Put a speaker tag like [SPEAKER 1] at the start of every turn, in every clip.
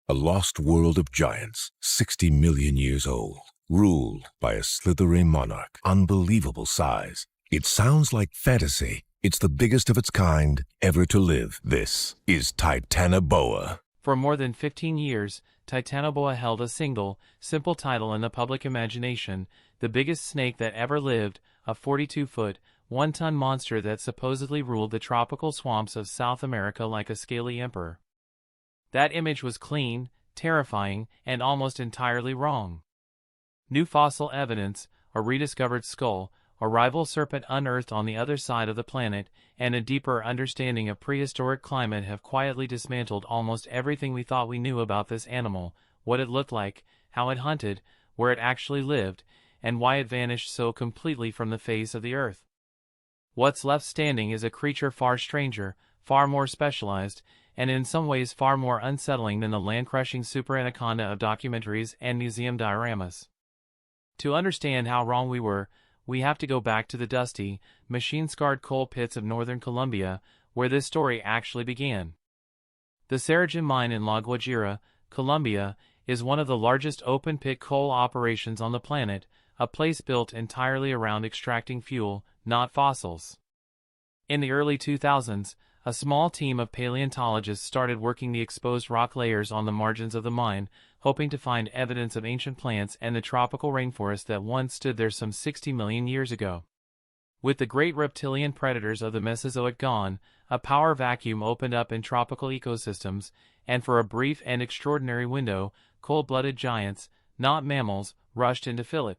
[SPEAKER 1] A lost world of giants, 60 million years old, ruled by a slithering monarch, unbelievable size. It sounds like fantasy. It's the biggest of its kind ever to live. This is Titanoboa.
[SPEAKER 2] For more than 15 years, Titanoboa held a single, simple title in the public imagination: the biggest snake that ever lived, a 42-foot, 1-ton monster that supposedly ruled the tropical swamps of South America like a scaly emperor. That image was clean, terrifying, and almost entirely wrong. New fossil evidence, a rediscovered skull, a rival serpent unearthed on the other side of the planet, and a deeper understanding of prehistoric climate have quietly dismantled almost everything we thought we knew about this animal: what it looked like, how it hunted, where it actually lived, and why it vanished so completely from the face of the earth. What's left standing is a creature far stranger, far more specialized, and in some ways far more unsettling than the land-crushing super anaconda of documentaries and museum dioramas. To understand how wrong we were, we have to go back to the dusty, machine-scarred coal pits of northern Colombia, where this story actually began. The Sarajan mine in La Guajira, Colombia, is one of the largest open-pit coal operations on the planet, a place built entirely around extracting fuel, not fossils. In the early 2000s, a small team of paleontologists started working the exposed rock layers on the margins of the mine, hoping to find evidence of ancient plants and the tropical rainforest that once stood there some 60 million years ago. With the great reptilian predators of the Mesozoic gone, a power vacuum opened up in tropical ecosystems, and for a brief and extraordinary window, cold-blooded giants, not mammals, rushed in to fill it.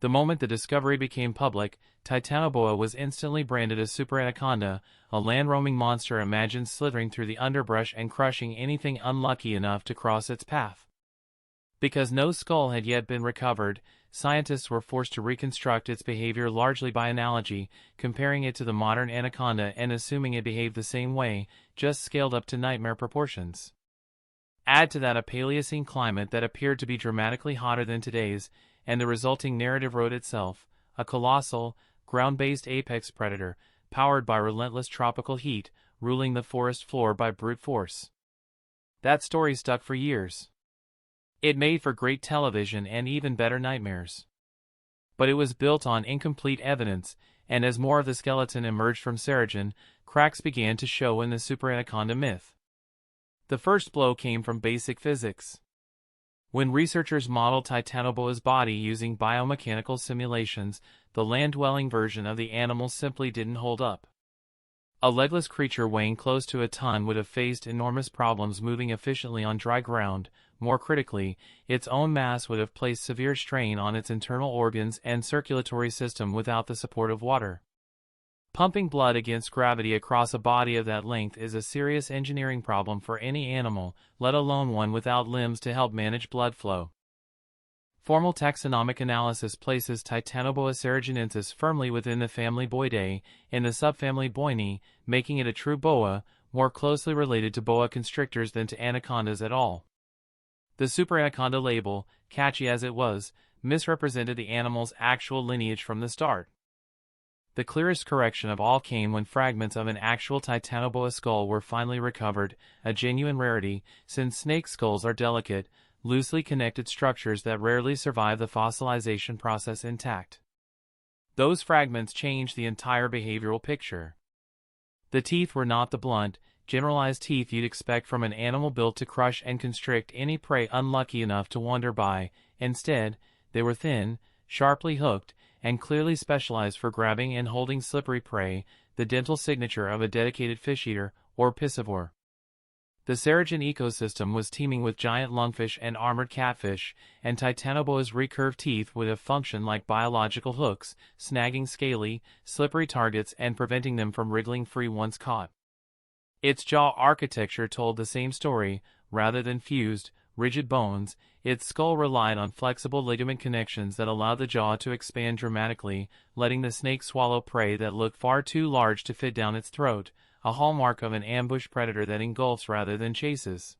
[SPEAKER 2] The moment the discovery became public, Titanoboa was instantly branded a super anaconda, a land-roaming monster imagined slithering through the underbrush and crushing anything unlucky enough to cross its path. Because no skull had yet been recovered, scientists were forced to reconstruct its behavior largely by analogy, comparing it to the modern anaconda and assuming it behaved the same way, just scaled up to nightmare proportions. Add to that a Paleocene climate that appeared to be dramatically hotter than today's, and the resulting narrative wrote itself: a colossal, ground-based apex predator, powered by relentless tropical heat, ruling the forest floor by brute force. That story stuck for years. It made for great television and even better nightmares. But it was built on incomplete evidence, and as more of the skeleton emerged from Sarajan, cracks began to show in the super anaconda myth. The first blow came from basic physics. When researchers modeled Titanoboa's body using biomechanical simulations, the land-dwelling version of the animal simply didn't hold up. A legless creature weighing close to a ton would have faced enormous problems moving efficiently on dry ground. More critically, its own mass would have placed severe strain on its internal organs and circulatory system without the support of water. Pumping blood against gravity across a body of that length is a serious engineering problem for any animal, let alone one without limbs to help manage blood flow. Formal taxonomic analysis places Titanoboa sarajanensis firmly within the family Boidae, in the subfamily Boini, making it a true boa, more closely related to boa constrictors than to anacondas at all. The superanaconda label, catchy as it was, misrepresented the animal's actual lineage from the start. The clearest correction of all came when fragments of an actual Titanoboa skull were finally recovered, a genuine rarity, since snake skulls are delicate, loosely connected structures that rarely survive the fossilization process intact. Those fragments changed the entire behavioral picture. The teeth were not the blunt, generalized teeth you'd expect from an animal built to crush and constrict any prey unlucky enough to wander by. Instead, they were thin, sharply hooked, and clearly specialized for grabbing and holding slippery prey, the dental signature of a dedicated fish-eater, or piscivore. The Sarajan ecosystem was teeming with giant lungfish and armored catfish, and Titanoboa's recurved teeth would have functioned like biological hooks, snagging scaly, slippery targets and preventing them from wriggling free once caught. Its jaw architecture told the same story. Rather than fused, rigid bones, its skull relied on flexible ligament connections that allowed the jaw to expand dramatically, letting the snake swallow prey that looked far too large to fit down its throat, a hallmark of an ambush predator that engulfs rather than chases.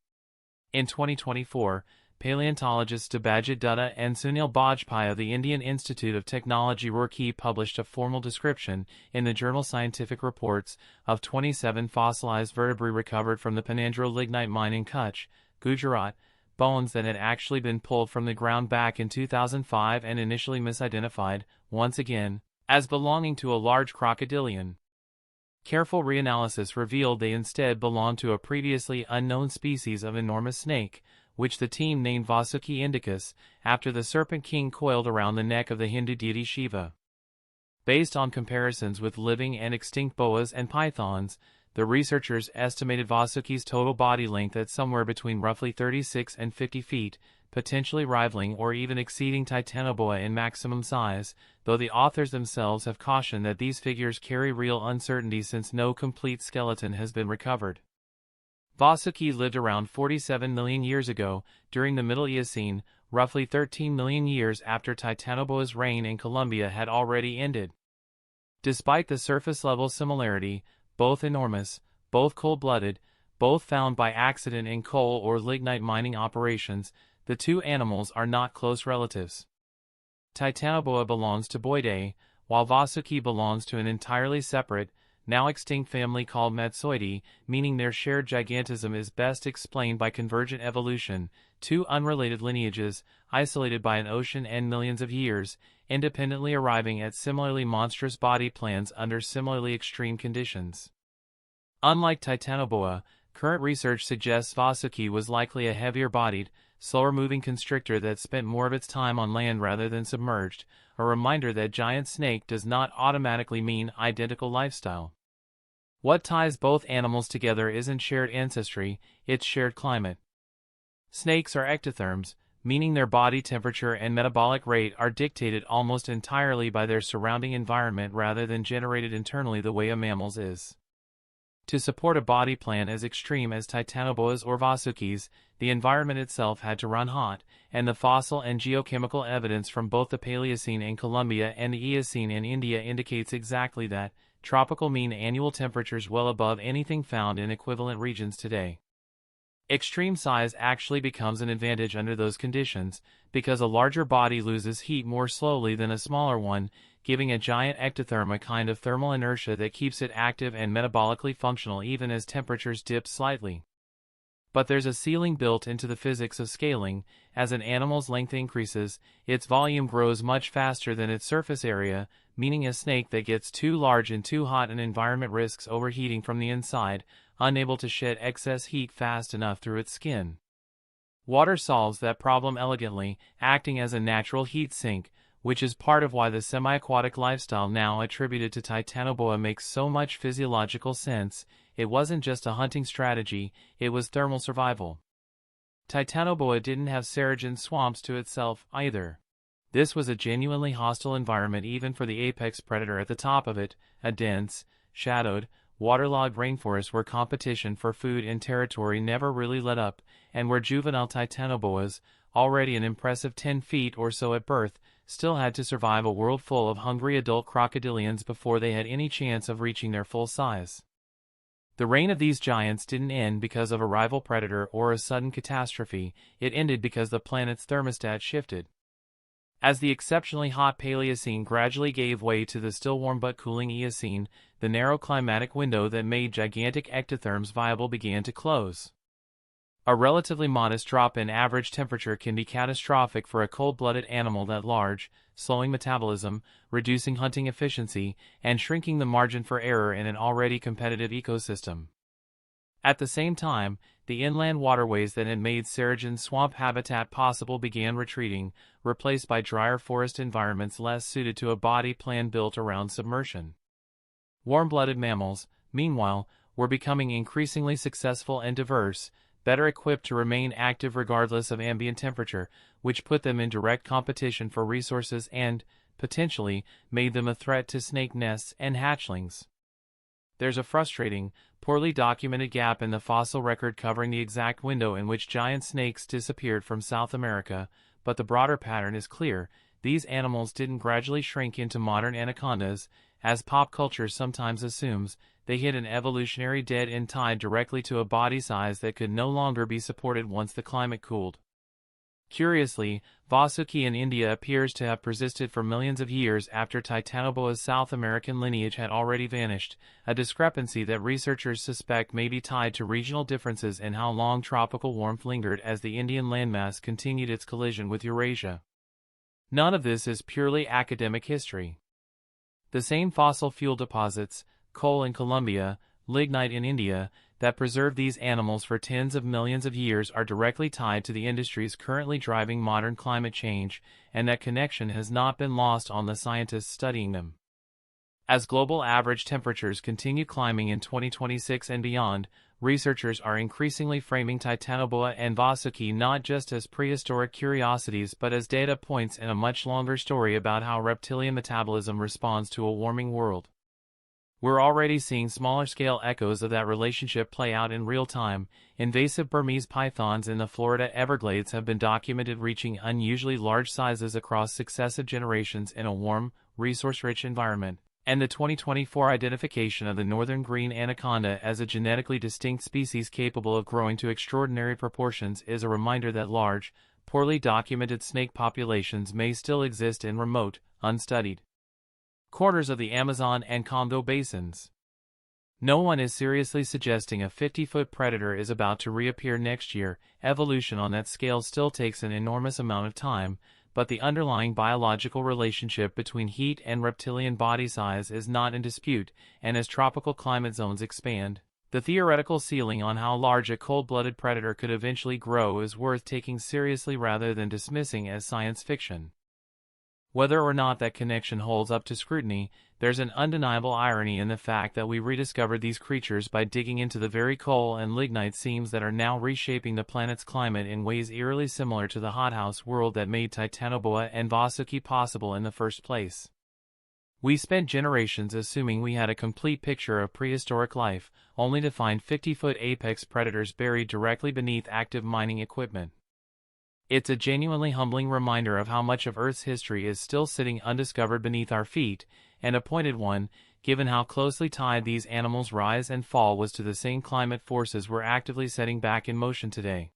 [SPEAKER 2] In 2024, paleontologists Debajit Dutta and Sunil Bajpai of the Indian Institute of Technology Roorkee published a formal description, in the journal Scientific Reports, of 27 fossilized vertebrae recovered from the Penandro lignite mine in Kutch, Gujarat, bones that had actually been pulled from the ground back in 2005 and initially misidentified, once again, as belonging to a large crocodilian. Careful reanalysis revealed they instead belonged to a previously unknown species of enormous snake, which the team named Vasuki indicus, after the serpent king coiled around the neck of the Hindu deity Shiva. Based on comparisons with living and extinct boas and pythons, the researchers estimated Vasuki's total body length at somewhere between roughly 36 and 50 feet, potentially rivaling or even exceeding Titanoboa in maximum size, though the authors themselves have cautioned that these figures carry real uncertainty since no complete skeleton has been recovered. Vasuki lived around 47 million years ago, during the Middle Eocene, roughly 13 million years after Titanoboa's reign in Colombia had already ended. Despite the surface-level similarity, both enormous, both cold-blooded, both found by accident in coal or lignite mining operations, the two animals are not close relatives. Titanoboa belongs to Boidae, while Vasuki belongs to an entirely separate, now extinct family called Matsoidae, meaning their shared gigantism is best explained by convergent evolution, two unrelated lineages, isolated by an ocean and millions of years, independently arriving at similarly monstrous body plans under similarly extreme conditions. Unlike Titanoboa, current research suggests Vasuki was likely a heavier-bodied, slower-moving constrictor that spent more of its time on land rather than submerged, a reminder that giant snake does not automatically mean identical lifestyle. What ties both animals together isn't shared ancestry, it's shared climate. Snakes are ectotherms, meaning their body temperature and metabolic rate are dictated almost entirely by their surrounding environment rather than generated internally the way a mammal's is. To support a body plan as extreme as Titanoboa's or Vasuki's, the environment itself had to run hot, and the fossil and geochemical evidence from both the Paleocene in Colombia and the Eocene in India indicates exactly that, tropical mean annual temperatures well above anything found in equivalent regions today. Extreme size actually becomes an advantage under those conditions, because a larger body loses heat more slowly than a smaller one, giving a giant ectotherm a kind of thermal inertia that keeps it active and metabolically functional even as temperatures dip slightly. But there's a ceiling built into the physics of scaling. As an animal's length increases, its volume grows much faster than its surface area, meaning a snake that gets too large in too hot an environment risks overheating from the inside, unable to shed excess heat fast enough through its skin. Water solves that problem elegantly, acting as a natural heat sink, which is part of why the semi-aquatic lifestyle now attributed to Titanoboa makes so much physiological sense. It wasn't just a hunting strategy, it was thermal survival. Titanoboa didn't have saragen swamps to itself, either. This was a genuinely hostile environment even for the apex predator at the top of it, a dense, shadowed, waterlogged rainforest where competition for food and territory never really let up, and where juvenile Titanoboas, already an impressive 10 feet or so at birth, still had to survive a world full of hungry adult crocodilians before they had any chance of reaching their full size. The reign of these giants didn't end because of a rival predator or a sudden catastrophe, it ended because the planet's thermostat shifted. As the exceptionally hot Paleocene gradually gave way to the still warm but cooling Eocene, the narrow climatic window that made gigantic ectotherms viable began to close. A relatively modest drop in average temperature can be catastrophic for a cold-blooded animal that large, slowing metabolism, reducing hunting efficiency, and shrinking the margin for error in an already competitive ecosystem. At the same time, the inland waterways that had made saragen swamp habitat possible began retreating, replaced by drier forest environments less suited to a body plan built around submersion. Warm-blooded mammals, meanwhile, were becoming increasingly successful and diverse, better equipped to remain active regardless of ambient temperature, which put them in direct competition for resources and, potentially, made them a threat to snake nests and hatchlings. There's a frustrating, poorly documented gap in the fossil record covering the exact window in which giant snakes disappeared from South America, but the broader pattern is clear. These animals didn't gradually shrink into modern anacondas, as pop culture sometimes assumes. They hit an evolutionary dead end tied directly to a body size that could no longer be supported once the climate cooled. Curiously, Vasuki in India appears to have persisted for millions of years after Titanoboa's South American lineage had already vanished, a discrepancy that researchers suspect may be tied to regional differences in how long tropical warmth lingered as the Indian landmass continued its collision with Eurasia. None of this is purely academic history. The same fossil fuel deposits, coal in Colombia, lignite in India, that preserved these animals for tens of millions of years are directly tied to the industries currently driving modern climate change, and that connection has not been lost on the scientists studying them. As global average temperatures continue climbing in 2026 and beyond, researchers are increasingly framing Titanoboa and Vasuki not just as prehistoric curiosities but as data points in a much longer story about how reptilian metabolism responds to a warming world. We're already seeing smaller-scale echoes of that relationship play out in real time. Invasive Burmese pythons in the Florida Everglades have been documented reaching unusually large sizes across successive generations in a warm, resource-rich environment. And the 2024 identification of the northern green anaconda as a genetically distinct species capable of growing to extraordinary proportions is a reminder that large, poorly documented snake populations may still exist in remote, unstudied corners of the Amazon and Congo basins. No one is seriously suggesting a 50-foot predator is about to reappear next year. Evolution on that scale still takes an enormous amount of time, but the underlying biological relationship between heat and reptilian body size is not in dispute, and as tropical climate zones expand, the theoretical ceiling on how large a cold-blooded predator could eventually grow is worth taking seriously rather than dismissing as science fiction. Whether or not that connection holds up to scrutiny, there's an undeniable irony in the fact that we rediscovered these creatures by digging into the very coal and lignite seams that are now reshaping the planet's climate in ways eerily similar to the hothouse world that made Titanoboa and Vasuki possible in the first place. We spent generations assuming we had a complete picture of prehistoric life, only to find 50-foot apex predators buried directly beneath active mining equipment. It's a genuinely humbling reminder of how much of Earth's history is still sitting undiscovered beneath our feet, and a pointed one, given how closely tied these animals' rise and fall was to the same climate forces we're actively setting back in motion today.